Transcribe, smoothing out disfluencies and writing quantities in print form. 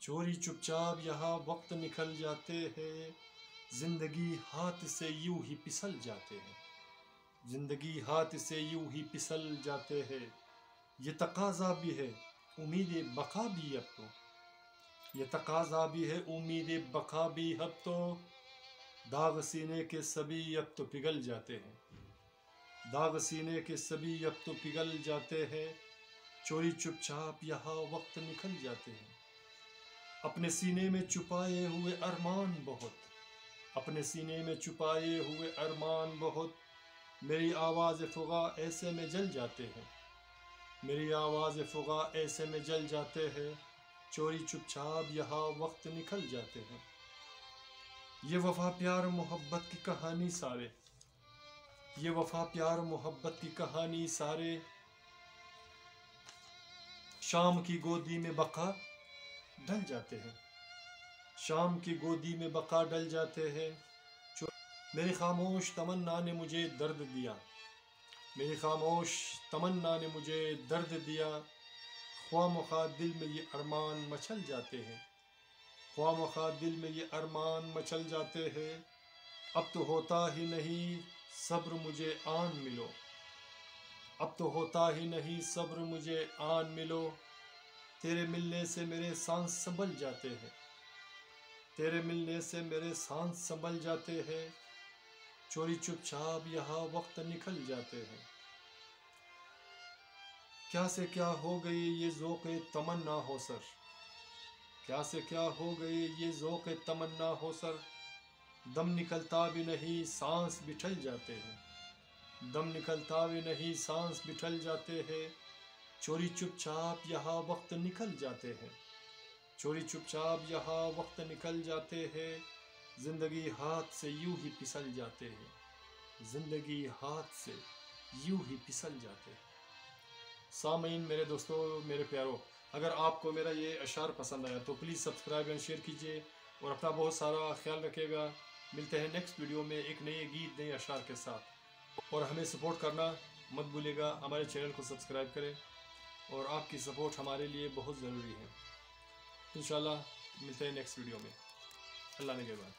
چوری چپ چاپ یہاں وقت نکل جاتے ہیں، زندگی ہاتھ سے یوں ہی پھسل جاتے ہیں، زندگی ہاتھ سے یوں ہی پھسل جاتے ہیں۔ یہ تقاضا بھی ہے امید بقا بھی اب تو، یہ تقاضا بھی ہے امید بقا بھی اب تو، داغ سینے کے سبھی اب تو پگھل جاتے ہیں، داغ سینے کے سبھی اب تو پگھل جاتے ہیں، چوری چپ چاپ یہاں وقت نکل جاتے ہیں۔ اپنے سینے میں چھپائے ہوئے ارمان بہت، اپنے سینے میں چھپائے ہوئے ارمان بہت، میری آواز فغاں ایسے میں جل جاتے ہیں، میری آواز فغاں ایسے میں جل جاتے ہیں، چوری چپ چاپ یہاں وقت نکل جاتے ہیں۔ یہ وفا پیار محبت کی کہانی سارے، یہ وفا پیار محبت کی کہانی سارے، شام کی گودی میں بقا ڈل جاتے ہیں، شام کی گودی میں بقا ڈل جاتے ہیں۔ میری خاموش تمنا نے مجھے درد دیا، میری خاموش تمنا نے مجھے درد دیا، خواہ مخواہ دل میں یہ ارمان مچل جاتے ہیں، خواہ مخواہ دل میں یہ ارمان مچل جاتے ہیں، اب تو ہوتا ہی نہیں صبر مجھے آن ملو، اب تو ہوتا ہی نہیں صبر مجھے آن ملو، تیرے ملنے سے میرے سانس سنبھل جاتے ہیں، تیرے ملنے سے میرے سانس سنبھل جاتے ہیں، چوری چپ چاپ یہاں وقت نکل جاتے ہیں۔ کیا سے کیا ہو گئی یہ ذوق تمنا ہو سر، کیا سے کیا ہو گئی یہ ذوق تمنا ہو سر، دم نکلتا بھی نہیں سانس بٹھل جاتے ہیں، دم نکلتا بھی نہیں سانس بٹھل جاتے ہیں، چوری چپ چاپ یہاں وقت نکل جاتے ہیں، چوری چپ چاپ یہاں وقت نکل جاتے ہیں، زندگی ہاتھ سے یوں ہی پھسل جاتے ہیں، زندگی ہاتھ سے یوں ہی پھسل جاتے ہیں۔ سامعین، میرے دوستو، میرے پیارو، اگر آپ کو میرا یہ اشعار پسند آیا تو پلیز سبسکرائب اینڈ شیئر کیجئے اور اپنا بہت سارا خیال رکھے گا۔ ملتے ہیں نیکسٹ ویڈیو میں ایک نئے گیت نئے اشعار کے ساتھ، اور ہمیں سپورٹ کرنا مت بھولیے گا، ہمارے چینل کو سبسکرائب کریں، اور آپ کی سپورٹ ہمارے لیے بہت ضروری ہے۔ انشاءاللہ ملتے ہیں نیکسٹ ویڈیو میں۔ اللہ نگہبان۔